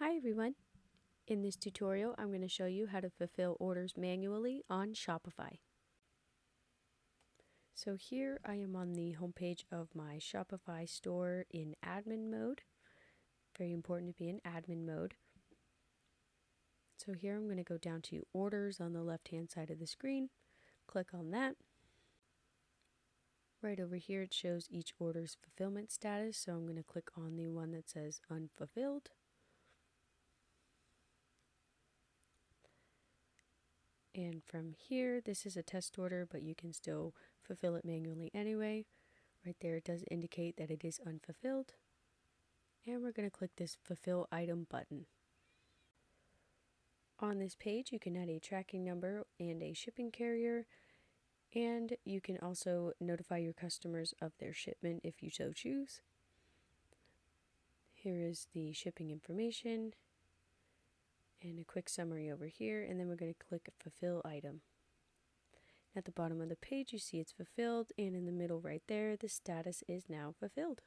Hi everyone! In this tutorial I'm going to show you how to fulfill orders manually on Shopify. So here I am on the homepage of my Shopify store in admin mode. Very important to be in admin mode. So here I'm going to go down to orders on the left hand side of the screen. Click on that. Right over here it shows each order's fulfillment status, so I'm going to click on the one that says unfulfilled. And from here, this is a test order, but you can still fulfill it manually anyway. Right there, it does indicate that it is unfulfilled. And we're going to click this Fulfill Item button. On this page, you can add a tracking number and a shipping carrier. And you can also notify your customers of their shipment if you so choose. Here is the shipping information and a quick summary over here, and then we're going to click Fulfill Item. At the bottom of the page you see it's fulfilled, and in the middle right there the status is now fulfilled.